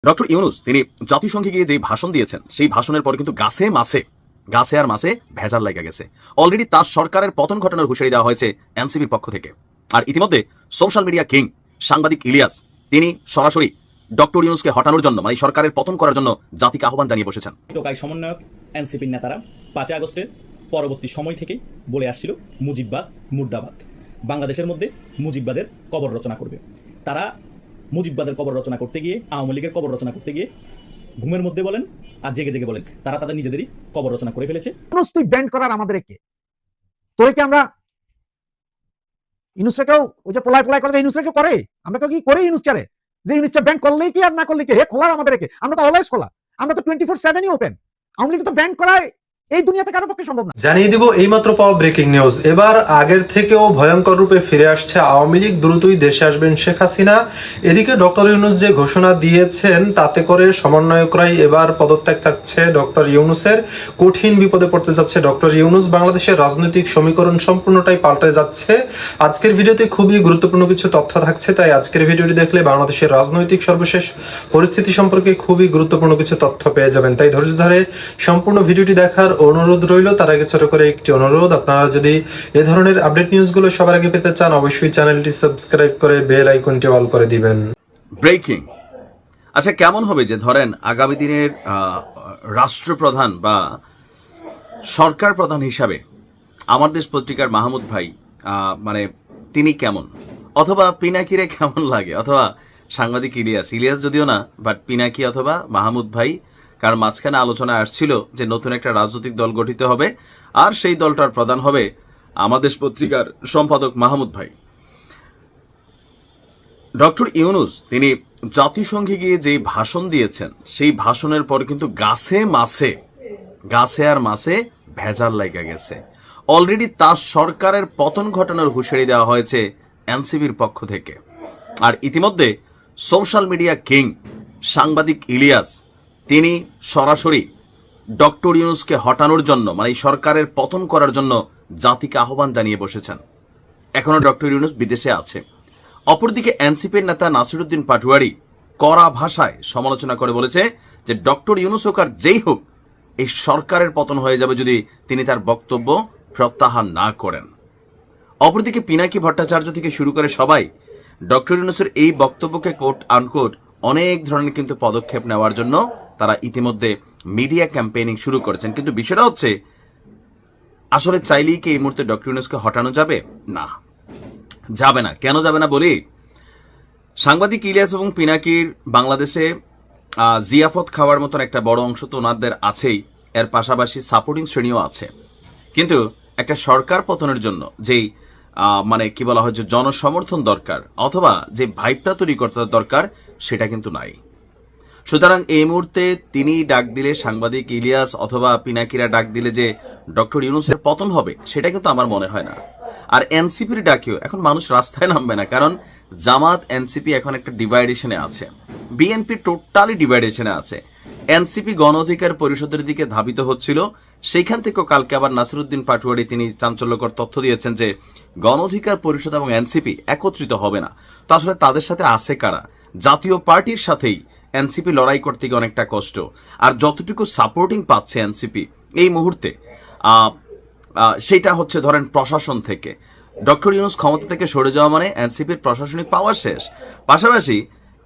Doctor Yunus তিনি জাতিসংঘে গিয়ে যে ভাষণ দিয়েছেন সেই ভাষণের পর কিন্তু গাছে আর মাছে ভেজাল লেগে গেছে। অলরেডি তার সরকারের পতন ঘটানোর হুঁশিয়ারি দেওয়া হয়েছে এনসিপির পক্ষ থেকে। আর ইতিমধ্যে সোশ্যাল মিডিয়া কিং সাংবাদিক ইলিয়াস তিনি সরাসরি ডক্টর ইউনুসকে হটানোর জন্য মানে সরকারের পতন করার জন্য জাতিকে আহ্বান জানিয়ে বসেছেন। টোকাই সমন্বয়ক এনসিপির নেতারা 5 আগস্টের পরবর্তী সময় থেকেই বলে আসছিল মুজিববাদ মুর্দাবাদ, বাংলাদেশের মধ্যে মুজিববাদের কবর রচনা করবে। তারা মুজিববাদের কবর রচনা করতে গিয়ে, আওয়ামী লীগের কবর রচনা করতে গিয়ে ঘুমের মধ্যে বলেন আর জেগে জেগে বলেন তারা তাদের নিজেদেরই কবর রচনা করে ফেলেছে। তুই ব্যান্ড করার আমাদের কে তোরে কি আমরা ইউনুসটাকেও ওই যে পোলাই পোলাই করে যে ইউনুসটাকে করে আমরা কি করে ইউনুসটারে যে ইউনুসটা ব্যান্ড করলেই কি আর না করলে কি হে খোলার আমাদের কে? আমরা তো অলওয়েজ খোলা, আমরা তো 24/7ই ওপেন। আওয়ামী লীগ তো ব্যান্ড করায় এই দুনিয়াতে কারো পক্ষে সম্ভব না। জানিয়ে দিব এইমাত্র পাওয়া ব্রেকিং নিউজ। এবার আগের থেকেও ভয়ঙ্কর রূপে ফিরে আসছে আওয়ামী লীগ, দ্রুতই দেশে আসবেন শেখ হাসিনা। এদিকে ডক্টর ইউনুস যে ঘোষণা দিয়েছেন তাতে করে সমন্বয়করাই এবার পদত্যাগ চাচ্ছে ডক্টর ইউনুসের। কঠিন বিপদে পড়তে যাচ্ছে ডক্টর ইউনুস। বাংলাদেশের রাজনৈতিক সমীকরণ সম্পূর্ণটাই পাল্টে যাচ্ছে। আজকের ভিডিওতে খুবই গুরুত্বপূর্ণ কিছু তথ্য থাকছে, তাই আজকের ভিডিওটি দেখলে বাংলাদেশের রাজনৈতিক সর্বশেষ পরিস্থিতি সম্পর্কে খুবই গুরুত্বপূর্ণ কিছু তথ্য পেয়ে যাবেন। তাই ধৈর্য ধরে সম্পূর্ণ ভিডিওটি দেখার অনুরোধ রইল। তার আগে ছোট করে একটি অনুরোধ, আপনারা যদি এ ধরনের আপডেট নিউজগুলো সবার আগে পেতে চান অবশ্যই চ্যানেলটি সাবস্ক্রাইব করে বেল আইকনটি অল করে দিবেন। ব্রেকিং। আচ্ছা, কেমন হবে যে ধরেন আগামী দিনের রাষ্ট্রপ্রধান বা সরকার প্রধান হিসাবে আমার দেশ পত্রিকার মাহমুদ ভাই মানে তিনি কেমন, অথবা পিনাকিরে কেমন লাগে, অথবা সাংবাদিক ইলিয়াস যদিও না, বাট পিনাকি অথবা মাহমুদ ভাই, কার মাঝখানে আলোচনা আসছিল যে নতুন একটা রাজনৈতিক দল গঠিত হবে আর সেই দলটার প্রধান হবে আমাদের পত্রিকার সম্পাদক মাহমুদ ভাই। ডক্টর ইউনুস তিনি জাতিসংঘে গিয়ে যে ভাষণ দিয়েছেন সেই ভাষণের পর কিন্তু গাছে আর মাছে ভেজাল লেগে গেছে। অলরেডি তার সরকারের পতন ঘটানোর হুঁশিয়ারি দেওয়া হয়েছে এনসিপির পক্ষ থেকে। আর ইতিমধ্যে সোশ্যাল মিডিয়া কিং সাংবাদিক ইলিয়াস তিনি সরাসরি ডক্টর ইউনুসকে হটানোর জন্য মানে সরকারের পতন করার জন্য জাতিকে আহ্বান জানিয়ে বসেছেন। এখনো ডক্টর ইউনুস বিদেশে আছে। অপরদিকে এনসিপির নেতা নাসিরউদ্দিন পাটোয়ারি কড়া ভাষায় সমালোচনা করে বলেছে যে ডক্টর ইউনুস হোক আর যেই হোক, এই সরকারের পতন হয়ে যাবে যদি তিনি তার বক্তব্য প্রত্যাহার না করেন। অপরদিকে পিনাকি ভট্টাচার্য থেকে শুরু করে সবাই ডক্টর ইউনুসের এই বক্তব্যকে কোট আনকোট অনেক ধরনের কিন্তু পদক্ষেপ নেওয়ার জন্য তারা ইতিমধ্যে মিডিয়া ক্যাম্পেইনিং শুরু করেছেন। কিন্তু বিষয়টা হচ্ছে আসলে চাইলেই কি এই মুহূর্তে ডক্টর ইউনুসকে হটানো যাবে? না, যাবে না। কেন যাবে না বলি, সাংবাদিক ইলিয়াস এবং পিনাকির বাংলাদেশে জিয়াফত খাওয়ার মতন একটা বড় অংশ তো ওনাদের আছেই, এর পাশাপাশি সাপোর্টিং শ্রেণীও আছে। কিন্তু একটা সরকার পতনের জন্য যেই মানে কি বলা হয় যে জনসমর্থন দরকার অথবা যে ভাইবটা তৈরি করতে দরকার সেটা কিন্তু নাই। সুতরাং এই মুহূর্তে তিনি ডাক দিলে, সাংবাদিক ইলিয়াস অথবা পিনাকিরা ডাক দিলে যে ডক্টর ইউনুসের পতন হবে, সেটা কিন্তু আমার মনে হয় না। আর এনসিপির ডাকেও এখন মানুষ রাস্তায় নামবে না, কারণ জামাত এনসিপি এখন একটা ডিভাইডেশনে আছে, বিএনপি টোটালি ডিভাইডেশনে আছে। এনসিপি গণ অধিকার পরিষদের দিকে ধাবিত হচ্ছিল, সেইখান থেকেও কালকে আবার নাসিরউদ্দিন পাটোয়ারি তিনি চাঞ্চল্যকর তথ্য দিয়েছেন যে গণ অধিকার পরিষদ এবং এনসিপি একত্রিত হবে না। তো আসলে তাদের সাথে আছে কারা? জাতীয় পার্টির সাথেই এনসিপি লড়াই করতে গিয়ে অনেকটা কষ্ট। আর যতটুকু সাপোর্টিং পাচ্ছে এনসিপি এই মুহূর্তে সেটা হচ্ছে ধরেন প্রশাসন থেকে। ডক্টর ইউনুস ক্ষমতা থেকে সরে যাওয়া মানে এনসিপির প্রশাসনিক পাওয়ার শেষ। পাশাপাশি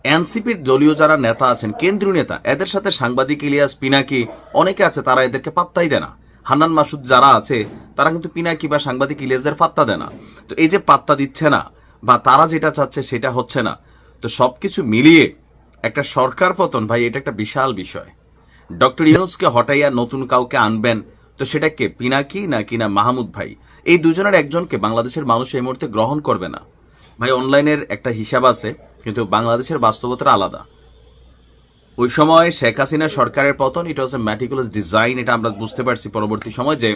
এনসিপির দলীয় যারা নেতা আছেন, কেন্দ্রীয় নেতা, এদের সাথে সাংবাদিক ইলিয়াস পিনাকি অনেকে আছে, তারা এদেরকে পাত্তাই দেয় না। হান্নান মাসুদ যারা আছে তারা কিন্তু পিনাকি বা সাংবাদিক ইলিয়াসদের পাত্তা দেয় না। তো এই যে পাত্তা দিচ্ছে না বা তারা যেটা চাচ্ছে সেটা হচ্ছে না, তো সবকিছু মিলিয়ে একটা সরকার পতন ভাই, এটা একটা বিশাল বিষয়। ডক্টর ইউনুসকে হটাইয়া নতুন কাউকে আনবেন, তো সেটা কে, পিনাকি নাকি না মাহমুদ ভাই? এই দুজনের একজনকে বাংলাদেশের মানুষ এই মুহূর্তে গ্রহণ করবে না ভাই। অনলাইনের একটা হিসাব আছে, কিন্তু বাংলাদেশের বাস্তবতা আলাদা। ওই সময় শেখ হাসিনা সরকারের পতন, ইট ওয়াজ এ ম্যাটিকুলাস ডিজাইন। এটা আমরা বুঝতে পারছি পরবর্তী সময় যে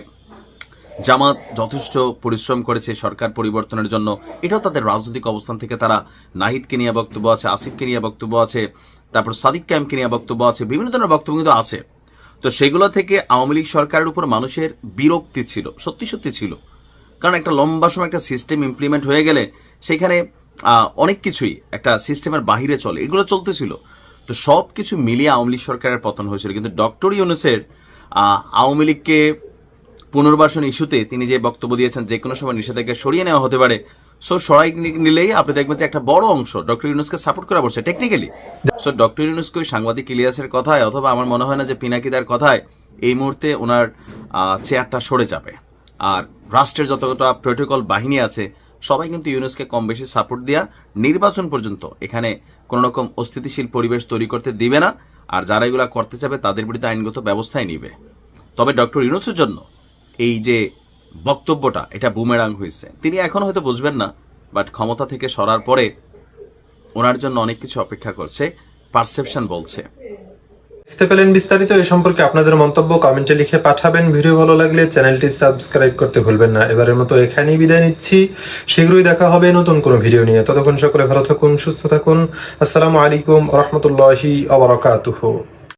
জামাত যথেষ্ট পরিশ্রম করেছে সরকার পরিবর্তনের জন্য। এটাও তাদের রাজনৈতিক অবস্থান থেকে তারা নাহিদকে নিয়ে বক্তব্য আছে, আসিফকে নিয়ে বক্তব্য আছে, তারপর সাদিক ক্যাম্পকে নিয়ে বক্তব্য আছে, বিভিন্ন ধরনের বক্তব্য কিন্তু আছে। তো সেগুলো থেকে আওয়ামী লীগ সরকারের উপর মানুষের বিরক্তি ছিল, সত্যি সত্যি ছিল। কারণ একটা লম্বা সময় একটা সিস্টেম ইমপ্লিমেন্ট হয়ে গেলে সেখানে অনেক কিছুই একটা সিস্টেমের বাহিরে চলে, এগুলো চলতেছিল। তো সব কিছু মিলিয়ে আওয়ামী লীগ সরকারের পতন হয়েছিল। কিন্তু ডক্টর ইউনূসের আওয়ামী লীগকে পুনর্বাসন ইস্যুতে তিনি যে বক্তব্য দিয়েছেন যে কোনো সময় নিষেধাজ্ঞা সরিয়ে নেওয়া হতে পারে, সো সরাই নিলেই আপনি দেখবেন যে একটা বড় অংশ ডক্টর ইউনূসকে সাপোর্ট করা বসছে টেকনিক্যালি। সো ডক্টর ইউনূসকে ওই সাংবাদিক ইলিয়াসের কথায় অথবা আমার মনে হয় না যে পিনাকিদার কথায় এই মুহূর্তে ওনার চেয়ারটা সরে যাবে। আর রাষ্ট্রের যতটা প্রোটোকল বাহিনী আছে সবাই কিন্তু ইউনূসকে কম বেশি সাপোর্ট দেওয়া নির্বাচন পর্যন্ত এখানে কোনো রকম অস্থিতিশীল পরিবেশ তৈরি করতে দিবে না। আর যারা এগুলো করতে চাবে তাদের বিরুদ্ধে আইনগত ব্যবস্থাই নিবে। তবে ডক্টর ইউনূসের জন্য এই যে বক্তব্যটা এটা বুমেরাং হয়েছে, তিনি এখন হয়তো বুঝবেন না, বাট ক্ষমতা থেকে সরার পরে ওনার জন্য অনেক কিছু অপেক্ষা করছে, পারসেপশন বলছে। দেখতে পেলেন বিস্তারিত। এ সম্পর্কে আপনাদের মন্তব্য কমেন্টে লিখে পাঠাবেন। ভিডিও ভালো লাগলে চ্যানেলটি সাবস্ক্রাইব করতে ভুলবেন না। এবারের মতো এখানেই বিদায় নিচ্ছি, শীঘ্রই দেখা হবে নতুন কোনো ভিডিও নিয়ে। ততক্ষণ সকলে ভালো থাকুন, সুস্থ থাকুন। আসসালামু আলাইকুম ওয়া রাহমাতুল্লাহি ওয়া বারাকাতুহু।